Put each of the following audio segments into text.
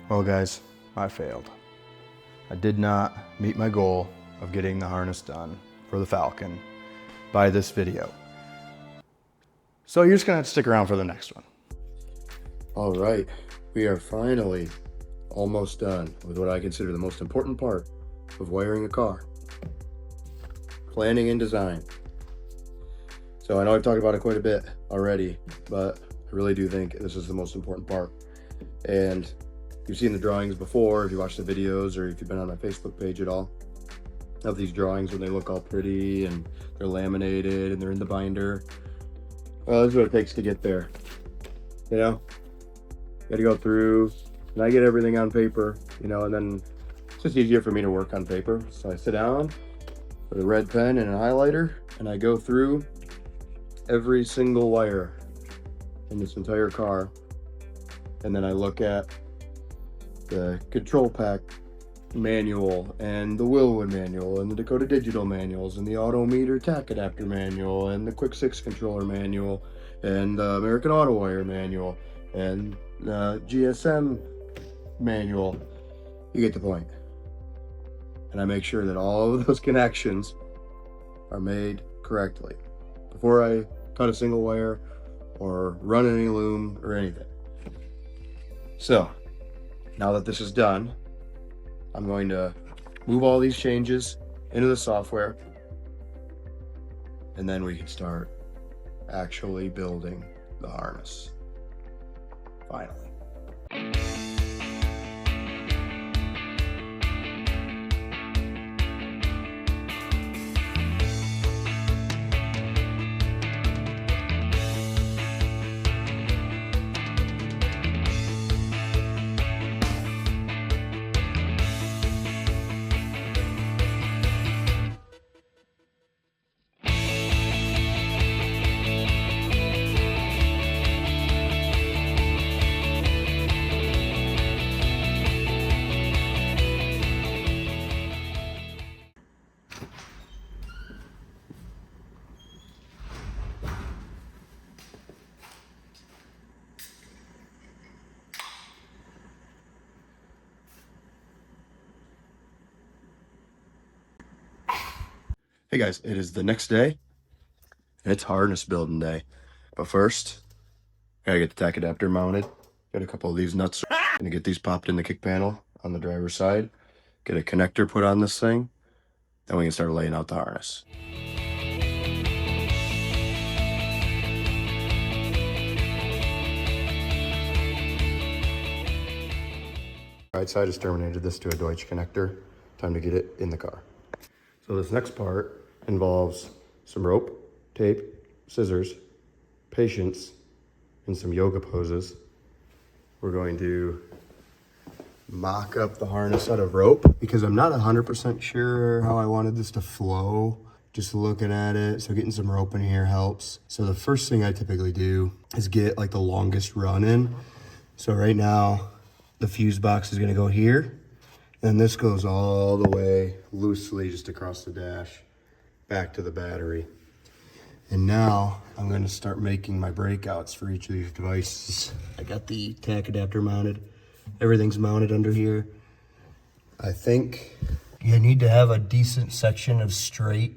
Well guys, I failed. I did not meet my goal of getting the harness done for the Falcon by this video. So you're just gonna have to stick around for the next one. All right, we are finally almost done with what I consider the most important part of wiring a car. Planning and design. So I know I've talked about it quite a bit already, but I really do think this is the most important part. And you've seen the drawings before, if you watched the videos or if you've been on my Facebook page at all, of these drawings when they look all pretty and they're laminated and they're in the binder. Well, this is what it takes to get there. You know, you gotta go through, and I get everything on paper, you know, and then it's just easier for me to work on paper. So I sit down with a red pen and a highlighter, and I go through every single wire in this entire car. And then I look at the control pack manual and the Wilwood manual and the Dakota Digital manuals and the auto meter tack adapter manual and the quick 6 controller manual and the American Auto Wire manual and the GSM manual. You get the point. And I make sure that all of those connections are made correctly before I cut a single wire or run any loom or anything. So now that this is done, I'm going to move all these changes into the software, and then we can start actually building the harness. Finally. Hey guys, it is the next day. It's harness building day. But first, I gotta get the tack adapter mounted. Got a couple of these nuts. Gonna get these popped in the kick panel on the driver's side. Get a connector put on this thing. Then we can start laying out the harness. Right side is terminated this to a Deutsch connector. Time to get it in the car. So this next part involves some rope, tape, scissors, patience, and some yoga poses. We're going to mock up the harness out of rope because I'm not 100% sure how I wanted this to flow. Just looking at it, so getting some rope in here helps. So the first thing I typically do is get like the longest run in. So right now, the fuse box is gonna go here. And this goes all the way loosely just across the dash back to the battery. And now I'm going to start making my breakouts for each of these devices. I got the tack adapter mounted. Everything's mounted under here. I think you need to have a decent section of straight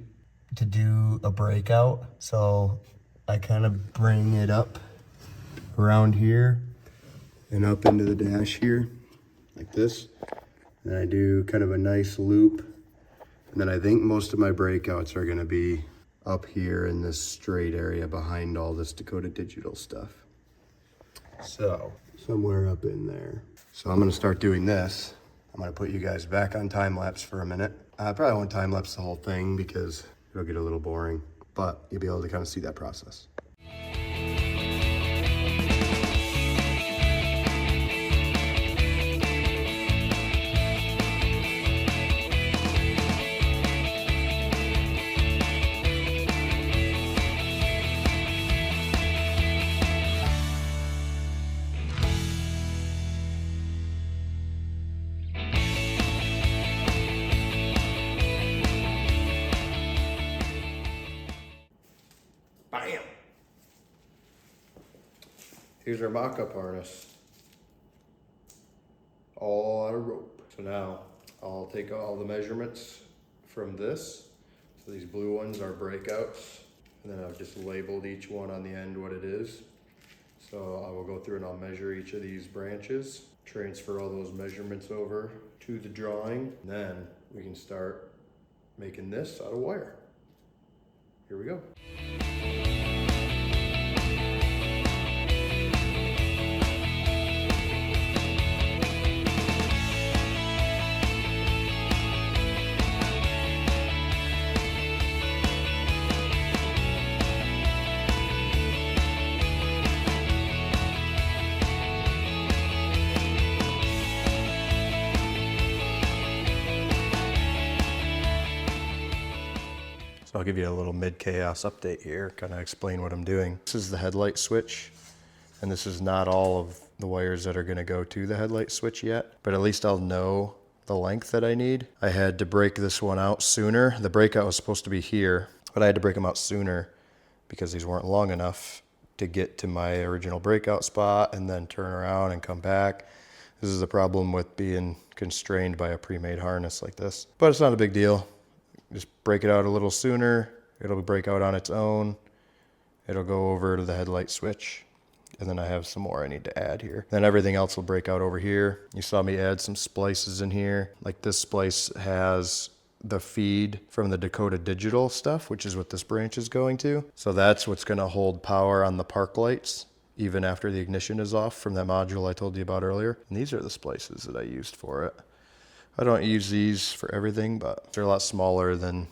to do a breakout. So I kind of bring it up around here and up into the dash here like this. And I do kind of a nice loop. And then I think most of my breakouts are gonna be up here in this straight area behind all this Dakota Digital stuff. So, somewhere up in there. So I'm gonna start doing this. I'm gonna put you guys back on time lapse for a minute. I probably won't time lapse the whole thing because it'll get a little boring, but you'll be able to kind of see that process. Bam! Here's our mock-up harness. all out of rope. So now I'll take all the measurements from this. So these blue ones are breakouts, and then I've just labeled each one on the end what it is. So I will go through and I'll measure each of these branches, transfer all those measurements over to the drawing, and then we can start making this out of wire. Here we go. So I'll give you a little mid-chaos update here, kind of explain what I'm doing. This is the headlight switch, and this is not all of the wires that are going to go to the headlight switch yet, but at least I'll know the length that I need. I had to break this one out sooner. The breakout was supposed to be here, but I had to break them out sooner because these weren't long enough to get to my original breakout spot and then turn around and come back. This is the problem with being constrained by a pre-made harness like this, but it's not a big deal. Just break it out a little sooner. It'll break out on its own. It'll go over to the headlight switch. And then I have some more I need to add here. Then everything else will break out over here. You saw me add some splices in here. Like this splice has the feed from the Dakota Digital stuff, which is what this branch is going to. So that's what's gonna hold power on the park lights, even after the ignition is off from that module I told you about earlier. And these are the splices that I used for it. I don't use these for everything, but they're a lot smaller than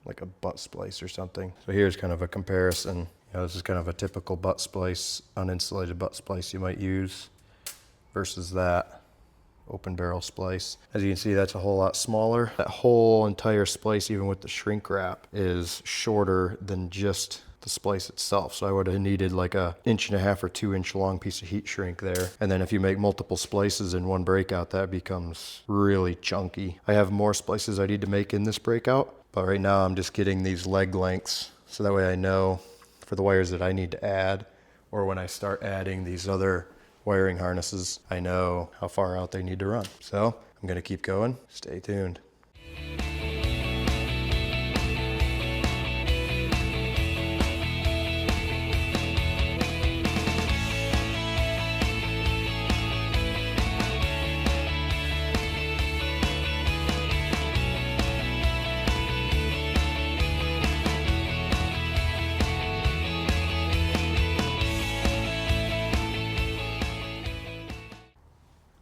like a butt splice or something. So here's kind of a comparison. You know, this is kind of a typical butt splice, uninsulated butt splice you might use versus that open barrel splice. As you can see, that's a whole lot smaller. That whole entire splice, even with the shrink wrap, is shorter than just the splice itself. So I would have needed like a 1.5 or 2 inch long piece of heat shrink there. And then if you make multiple splices in one breakout, that becomes really chunky. I have more splices I need to make in this breakout, but right now I'm just getting these leg lengths. So that way I know for the wires that I need to add, or when I start adding these other wiring harnesses, I know how far out they need to run. So I'm gonna keep going. Stay tuned.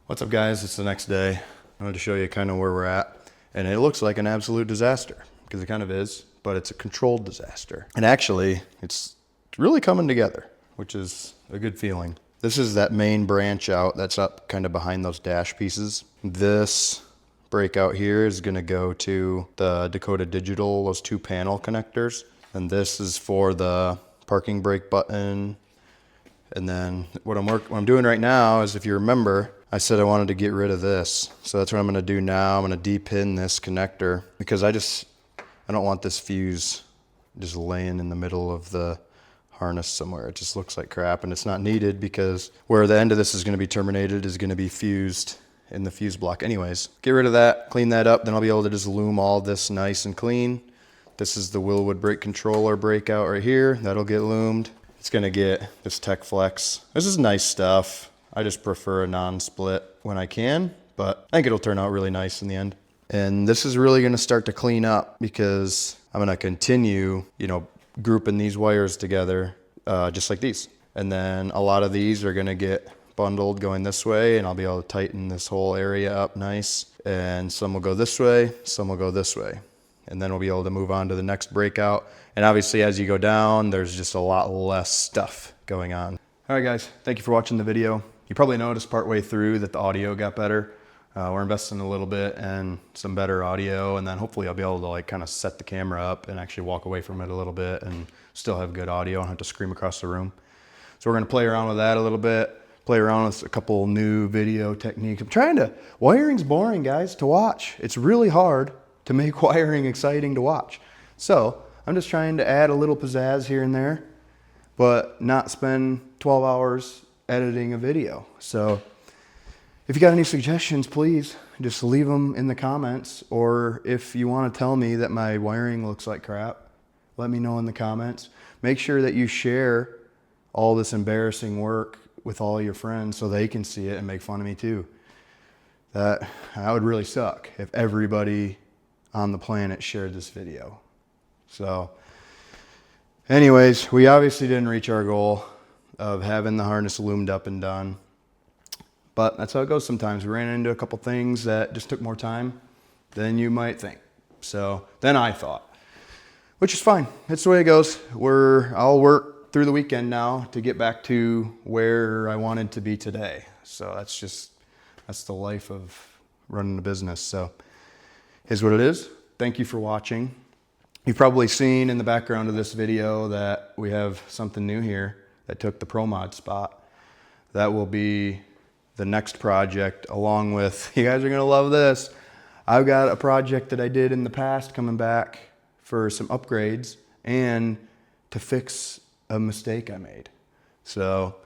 What's up, guys? It's the next day. I wanted to show you kind of where we're at, and it looks like an absolute disaster, because it kind of is, but it's a controlled disaster. And actually, it's really coming together, which is a good feeling. This is that main branch out that's up kind of behind those dash pieces. This breakout here is going to go to the Dakota Digital, those 2 panel connectors, and this is for the parking brake button. And then what I'm doing right now is, if you remember, I said I wanted to get rid of this. So that's what I'm gonna do now. I'm gonna de-pin this connector because I don't want this fuse just laying in the middle of the harness somewhere. It just looks like crap, and it's not needed because where the end of this is gonna be terminated is gonna be fused in the fuse block anyways. Get rid of that, clean that up, then I'll be able to just loom all this nice and clean. This is the Wilwood brake controller breakout right here. That'll get loomed. It's gonna get this Tech Flex. This is nice stuff. I just prefer a non-split when I can, but I think it'll turn out really nice in the end. And this is really gonna start to clean up because I'm gonna continue, grouping these wires together just like these. And then a lot of these are gonna get bundled going this way, and I'll be able to tighten this whole area up nice. And some will go this way, some will go this way. And then we'll be able to move on to the next breakout. And obviously as you go down, there's just a lot less stuff going on. All right, guys, thank you for watching the video. You probably noticed partway through that the audio got better. We're investing a little bit in some better audio, and then hopefully I'll be able to kind of set the camera up and actually walk away from it a little bit and still have good audio and have to scream across the room. So we're gonna play around with that a little bit, play around with a couple new video techniques. Wiring's boring, guys, to watch. It's really hard to make wiring exciting to watch. So I'm just trying to add a little pizzazz here and there, but not spend 12 hours editing a video. So If you got any suggestions, please just leave them in the comments. Or if you want to tell me that my wiring looks like crap, let me know in the comments. Make sure that you share all this embarrassing work with all your friends so they can see it and make fun of me too. That would really suck if everybody on the planet shared this video. So anyways, we obviously didn't reach our goal of having the harness loomed up and done. But that's how it goes sometimes. We ran into a couple things that just took more time than you might think. Than I thought, which is fine. That's the way it goes. I'll work through the weekend now to get back to where I wanted to be today. So that's the life of running a business. So here's what it is. Thank you for watching. You've probably seen in the background of this video that we have something new here that took the Pro Mod spot. That will be the next project, along with, you guys are gonna love this. I've got a project that I did in the past coming back for some upgrades and to fix a mistake I made. So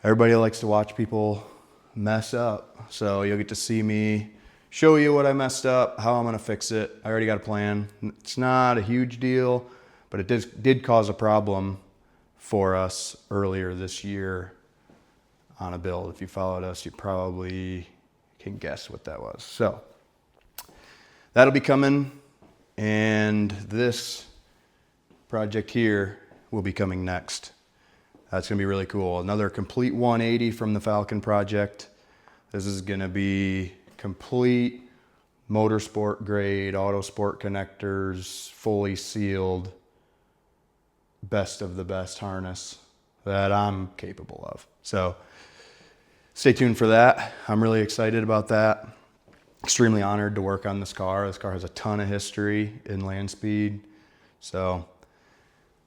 everybody likes to watch people mess up. So you'll get to see me show you what I messed up, how I'm gonna fix it. I already got a plan. It's not a huge deal, but it did cause a problem for us earlier this year on a build. If you followed us, you probably can guess what that was. So that'll be coming, and this project here will be coming next. That's gonna be really cool. Another complete 180 from the Falcon project. This is gonna be complete motorsport grade, auto sport connectors, fully sealed, best of the best harness that I'm capable of. So stay tuned for that. I'm really excited about that. Extremely honored to work on this car. This car has a ton of history in land speed. So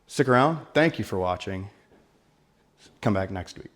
stick around. Thank you for watching. Come back next week.